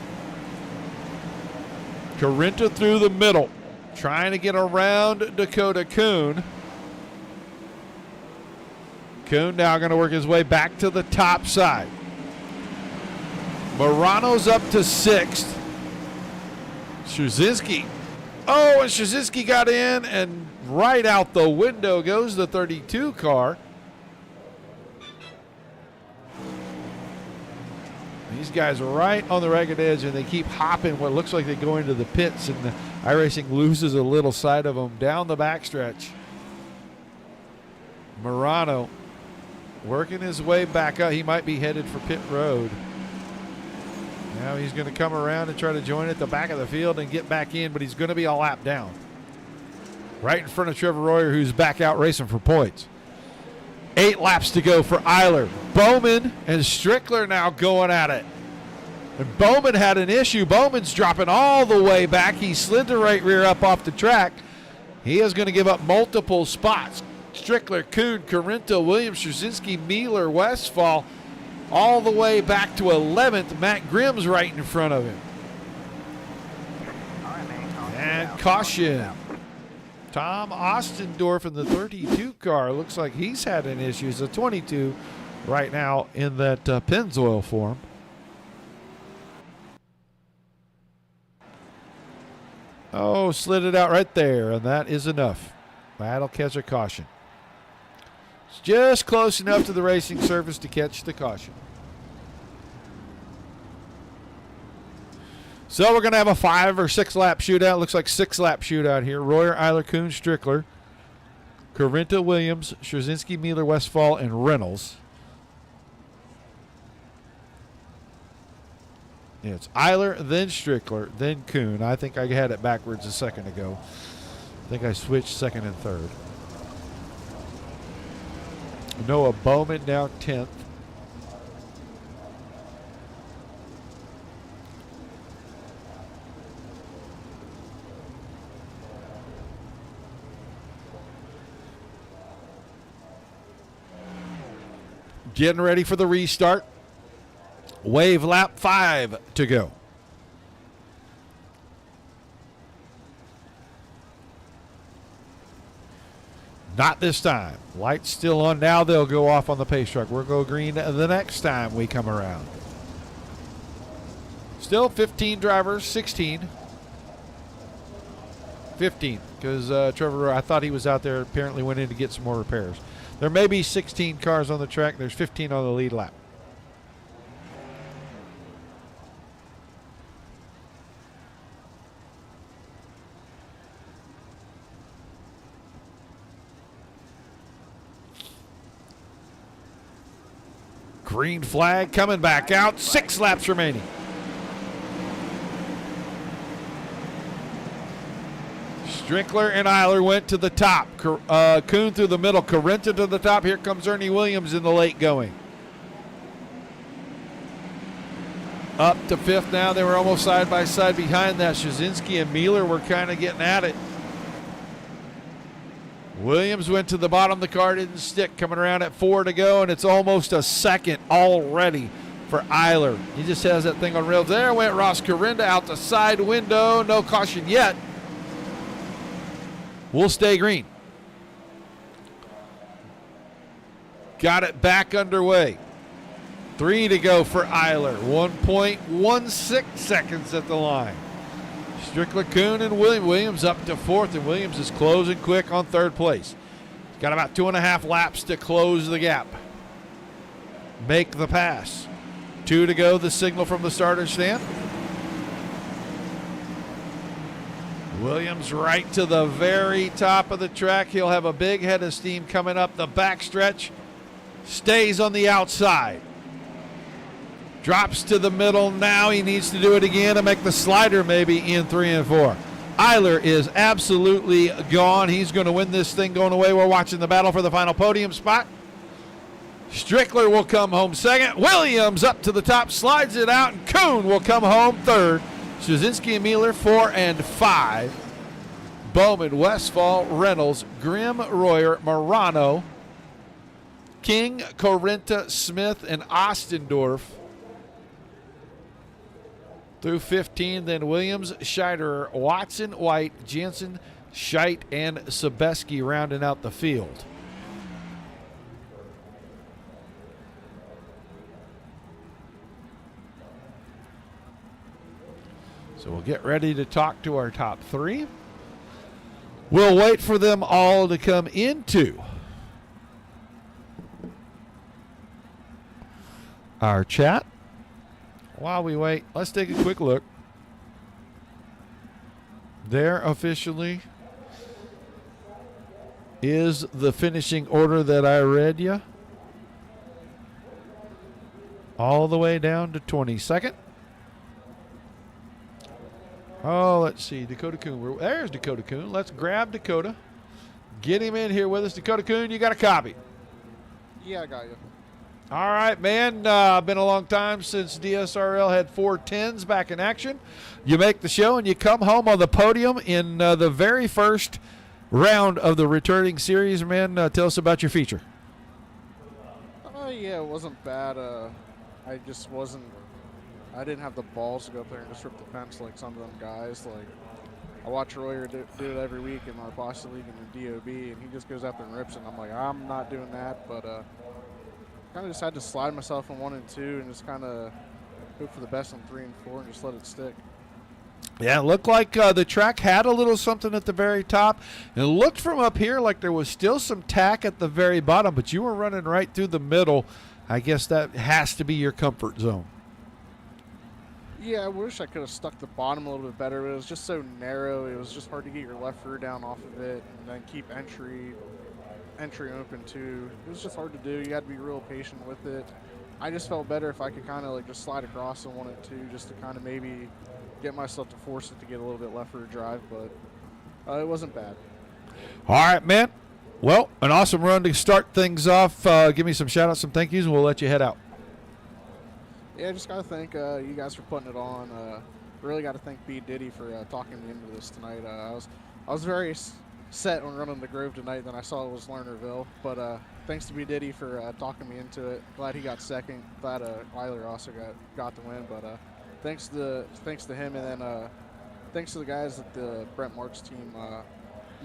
Corinta through the middle, trying to get around Dakota Kuhn. Kuhn now going to work his way back to the top side. Morano's up to 6th. Straczynski. Oh, and Straczynski got in, and right out the window goes the 32 car. These guys are right on the ragged edge, and they keep hopping what looks like they go into the pits, and the iRacing loses a little side of them down the backstretch. Morano working his way back up. He might be headed for pit road. Now he's going to come around and try to join at the back of the field and get back in, but he's going to be a lap down. Right in front of Trevor Royer, who's back out racing for points. 8 laps to go for Eiler. Bowman and Strickler now going at it. And Bowman had an issue. Bowman's dropping all the way back. He slid the right rear up off the track. He is going to give up multiple spots. Strickler, Kuhn, Corinta, Williams, Straczynski, Mueller, Westphal, all the way back to 11th. Matt Grimm's right in front of him. All right, man. And caution. Tom Ostendorf in the 32 car. Looks like he's had an issue. It's a 22 right now in that Pennzoil form. Oh, slid it out right there, and that is enough. That'll catch a caution. It's just close enough to the racing surface to catch the caution. So we're going to have a 5 or 6 lap shootout. Looks like 6 lap shootout here. Royer, Eiler, Kuhn, Strickler, Carenta, Williams, Scherzinski, Mueller, Westphal, and Reynolds. Yeah, it's Eiler, then Strickler, then Kuhn. I think I had it backwards a second ago. I think I switched second and third. Noah Bowman now 10th. Getting ready for the restart. Wave lap 5 to go. Not this time. Lights still on. Now they'll go off on the pace truck. We'll go green the next time we come around. Still 15 drivers, 16. 15, because Trevor, I thought he was out there, apparently went in to get some more repairs. There may be 16 cars on the track. There's 15 on the lead lap. Green flag coming back out. 6 laps remaining. Strickler and Eiler went to the top. Kuhn through the middle. Carenta to the top. Here comes Ernie Williams in the late going. Up to 5th now. They were almost side by side behind that. Scherzinski and Mueller were kind of getting at it. Williams went to the bottom. The car didn't stick. Coming around at 4 to go, and it's almost a second already for Eiler. He just has that thing on rails. There went Ross Carenta out the side window. No caution yet. We'll stay green. Got it back underway. 3 to go for Eiler. 1.16 seconds at the line. Strickler, Kuhn, and Williams up to 4th, and Williams is closing quick on 3rd place. He's got about 2.5 laps to close the gap. Make the pass. 2 to go, the signal from the starter stand. Williams right to the very top of the track. He'll have a big head of steam coming up the backstretch. Stays on the outside. Drops to the middle. Now he needs to do it again and make the slider maybe in 3 and 4. Eiler is absolutely gone. He's going to win this thing going away. We're watching the battle for the final podium spot. Strickler will come home 2nd. Williams up to the top, slides it out, and Kuhn will come home 3rd. Scherzinski and Mueller 4 and 5. Bowman, Westphal, Reynolds, Grimm, Royer, Morano, King, Carenta, Smith, and Ostendorf through 15. Then Williams, Scheiderer, Watson, White, Jensen, Scheit, and Sebeski rounding out the field. So we'll get ready to talk to our top 3. We'll wait for them all to come into our chat. While we wait, let's take a quick look. There officially is the finishing order that I read you. All the way down to 22nd. Oh, let's see. Dakota Kuhn. There's Dakota Kuhn. Let's grab Dakota. Get him in here with us. Dakota Kuhn, you got a copy? Yeah, I got you. All right, man. Been a long time since DSRL had 410s back in action. You make the show and you come home on the podium in the very first round of the returning series. Man, tell us about your feature. Yeah, it wasn't bad. I just wasn't. I didn't have the balls to go up there and just rip the fence like some of them guys. Like, I watch Royer do it every week in our Boston League and the DOB, and he just goes up and rips it. And I'm like, I'm not doing that, but kind of just had to slide myself in 1 and 2 and just kind of hope for the best on 3 and 4 and just let it stick. Yeah, it looked like the track had a little something at the very top. It looked from up here like there was still some tack at the very bottom, but you were running right through the middle. I guess that has to be your comfort zone. Yeah, I wish I could have stuck the bottom a little bit better, but it was just so narrow. It was just hard to get your left rear down off of it and then keep entry open too. It was just hard to do. You had to be real patient with it. I just felt better if I could kind of like just slide across and want it to, just to kind of maybe get myself to force it to get a little bit left rear drive, but it wasn't bad. All right, man. Well, an awesome run to start things off. Give me some shout-outs, some thank yous, and we'll let you head out. Yeah, just got to thank you guys for putting it on. Really got to thank B. Diddy for talking me into this tonight. I was very set on running the Grove tonight, then I saw it was Lernerville, but thanks to B. Diddy for talking me into it. Glad he got second. Glad Weiler also got the win, but thanks to him, and then thanks to the guys at the Brent Marks team.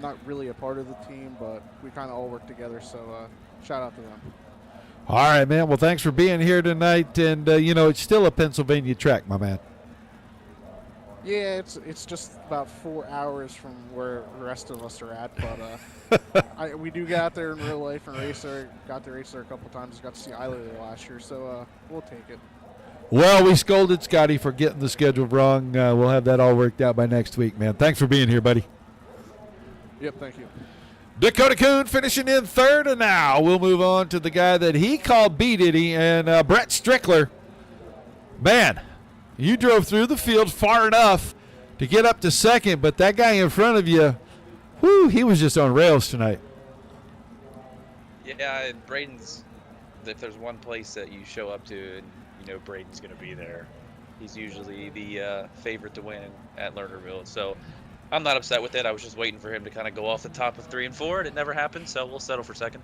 Not really a part of the team, but we kind of all work together, so shout out to them. All right, man. Well, thanks for being here tonight, and it's still a Pennsylvania track, my man. Yeah, it's just about 4 hours from where the rest of us are at, but we do get out there in real life and race there. Got to race there a couple times. Got to see Outlaw last year, so we'll take it. Well, we scolded Scotty for getting the schedule wrong. We'll have that all worked out by next week, man. Thanks for being here, buddy. Yep, thank you. Dakota Kuhn finishing in third, and now we'll move on to the guy that he called B. Diddy, and Brett Strickler. Man, you drove through the field far enough to get up to second, but that guy in front of you, whoo, he was just on rails tonight. Yeah, Braden's, if there's one place that you show up to and Braden's going to be there, he's usually the favorite to win at Lernerville. So I'm not upset with it. I was just waiting for him to kind of go off the top of 3 and 4, and it never happened, so we'll settle for second.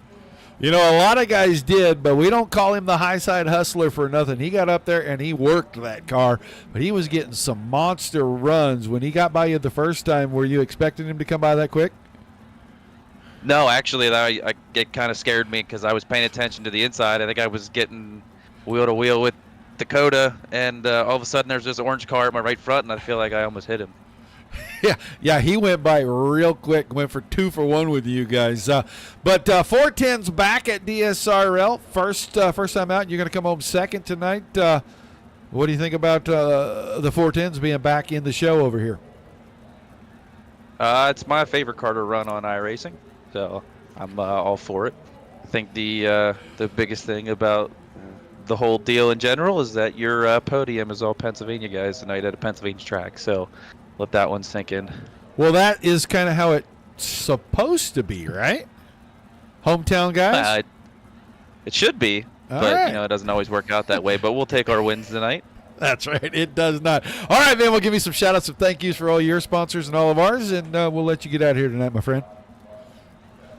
A lot of guys did, but we don't call him the high side hustler for nothing. He got up there and he worked that car, but he was getting some monster runs. When he got by you the first time, were you expecting him to come by that quick? No, actually, it kind of scared me because I was paying attention to the inside. I think I was getting wheel to wheel with Dakota, and all of a sudden there's this orange car at my right front, and I feel like I almost hit him. Yeah, he went by real quick, went for 2 for 1 with you guys. But 410's back at DSRL. First time out, you're going to come home second tonight. What do you think about the 410's being back in the show over here? It's my favorite car to run on iRacing, so I'm all for it. I think the biggest thing about the whole deal in general is that your podium is all Pennsylvania guys tonight at a Pennsylvania track, so let that one sink in. Well, that is kind of how it's supposed to be, right? Hometown guys? It should be, but right. It doesn't always work out that way, but we'll take our wins tonight. That's right. It does not. All right, man, we'll give you some shout-outs and thank yous for all your sponsors and all of ours, and we'll let you get out of here tonight, my friend.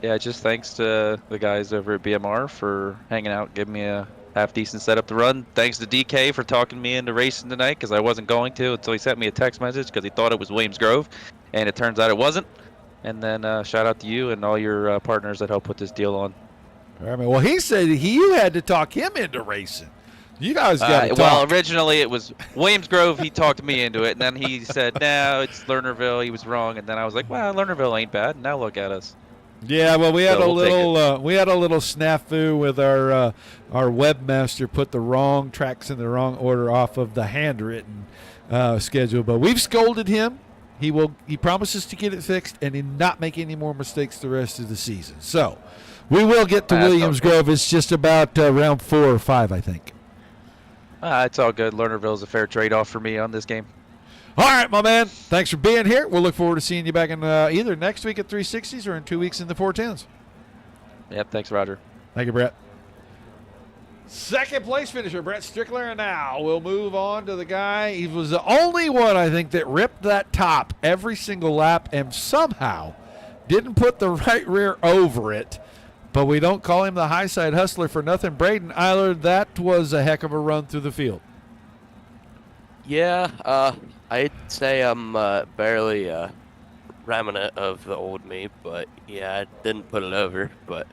Yeah, just thanks to the guys over at BMR for hanging out, giving me a half-decent setup to run. Thanks to DK for talking me into racing tonight because I wasn't going to until he sent me a text message because he thought it was Williams Grove, and it turns out it wasn't. And then shout out to you and all your partners that helped put this deal on. All right, man. Well, he said you had to talk him into racing. You guys got to talk. Well, originally it was Williams Grove. He talked me into it, and then he said, no, it's Lernerville. He was wrong. And then I was like, well, Lernerville ain't bad. Now look at us. Yeah, well, we had a little snafu with our webmaster put the wrong tracks in the wrong order off of the handwritten schedule. But we've scolded him. He promises to get it fixed and not make any more mistakes the rest of the season. So we will get to Williams Grove. It's just about round 4 or 5, I think. It's all good. Lernerville is a fair trade-off for me on this game. All right, my man. Thanks for being here. We'll look forward to seeing you back in either next week at 360s or in 2 weeks in the 410s. Yep, thanks, Roger. Thank you, Brett. Second place finisher, Brett Strickler, and now we'll move on to the guy. He was the only one, I think, that ripped that top every single lap and somehow didn't put the right rear over it. But we don't call him the high side hustler for nothing. Braden Eiler, that was a heck of a run through the field. Yeah, I'd say I'm barely remnant of the old me, but yeah, I didn't put it over. But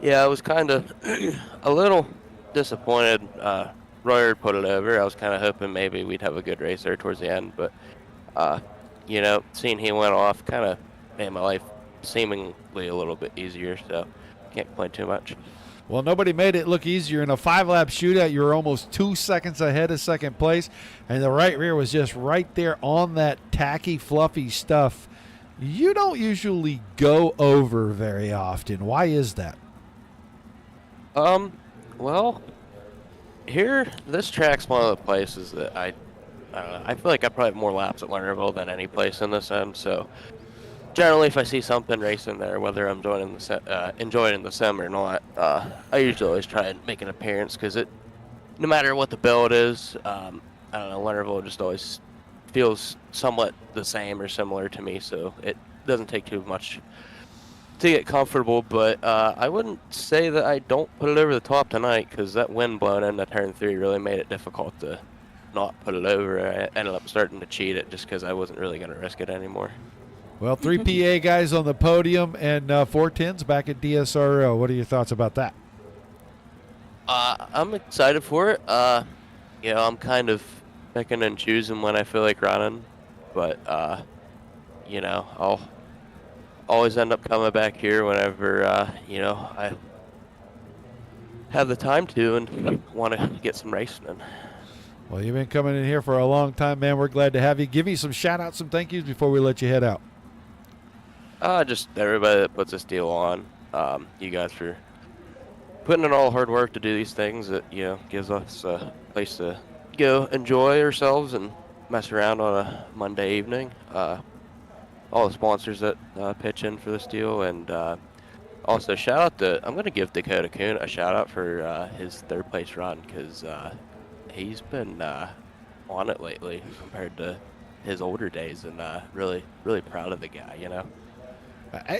yeah, I was kind of a little disappointed. Royer put it over. I was kind of hoping maybe we'd have a good race there towards the end, but Seeing he went off kind of made my life seemingly a little bit easier, so can't complain too much. Well, nobody made it look easier. In a 5-lap shootout, you were almost 2 seconds ahead of second place, and the right rear was just right there on that tacky, fluffy stuff. You don't usually go over very often. Why is that? Well, this track's one of the places that I don't know, I feel like I probably have more laps at Lernerville than any place in this end, so generally if I see something racing there, whether I'm enjoying the sim or not, I usually always try and make an appearance, because no matter what the build is, I don't know, Lernerville just always feels somewhat the same or similar to me, so it doesn't take too much to get comfortable. But I wouldn't say that I don't put it over the top tonight, because that wind blowing into turn 3 really made it difficult to not put it over. I ended up starting to cheat it just because I wasn't really going to risk it anymore. Well, 3 PA guys on the podium and 410s back at DSRL. What are your thoughts about that? I'm excited for it. I'm kind of picking and choosing when I feel like running, but I'll always end up coming back here whenever I have the time to and want to get some racing in. Well, you've been coming in here for a long time, man. We're glad to have you. Give me some shout-outs, some thank yous before we let you head out. Just everybody that puts this deal on. You guys for putting in all the hard work to do these things that, gives us a place to go enjoy ourselves and mess around on a Monday evening. All the sponsors that pitch in for this deal, and also shout out I'm going to give Dakota Kuhn a shout out for his 3rd place run, because he's been on it lately compared to his older days, and really, really proud of the guy,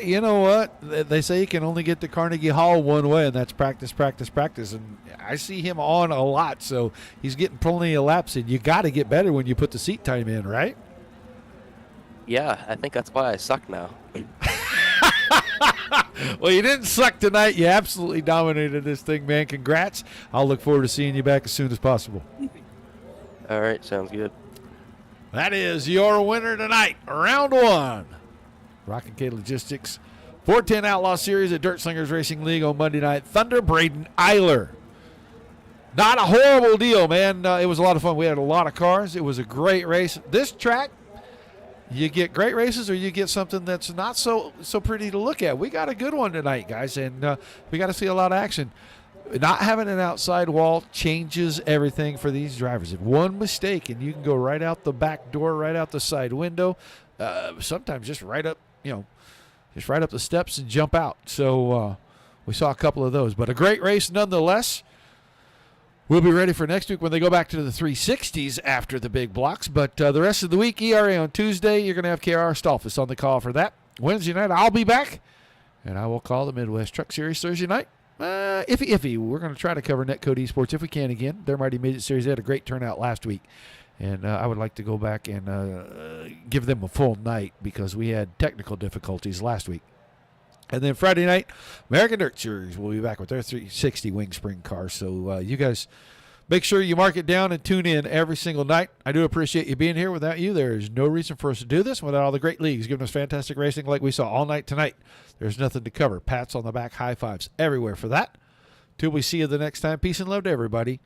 You know what? They say you can only get to Carnegie Hall one way, and that's practice, practice, practice. And I see him on a lot, so he's getting plenty of laps in. You got to get better when you put the seat time in, right? Yeah, I think that's why I suck now. Well, you didn't suck tonight. You absolutely dominated this thing, man. Congrats. I'll look forward to seeing you back as soon as possible. All right, sounds good. That is your winner tonight, round 1. Rock & K Logistics 410 Outlaw Series at Dirt Slingers Racing League on Monday Night Thunder. Braden Eiler. Not a horrible deal, man. It was a lot of fun. We had a lot of cars. It was a great race. This track, you get great races or you get something that's not so pretty to look at. We got a good one tonight, guys, and we got to see a lot of action. Not having an outside wall changes everything for these drivers. If one mistake and you can go right out the back door, right out the side window, sometimes just right up the steps and jump out. So we saw a couple of those, but a great race nonetheless. We'll be ready for next week when they go back to the 360s after the big blocks. But the rest of the week, ERA on Tuesday, you're going to have KR Stolfus on the call for that. Wednesday night, I'll be back, and I will call the Midwest Truck Series Thursday night. Iffy. We're going to try to cover Netcode Esports if we can again. Their Mighty Midget Series, they had a great turnout last week. And I would like to go back and give them a full night because we had technical difficulties last week. And then Friday night, American Dirt Series will be back with their 360 wing spring car. So you guys make sure you mark it down and tune in every single night. I do appreciate you being here. Without you, there is no reason for us to do this. Without all the great leagues giving us fantastic racing like we saw all night tonight, there's nothing to cover. Pats on the back, high fives everywhere for that. Till we see you the next time. Peace and love to everybody.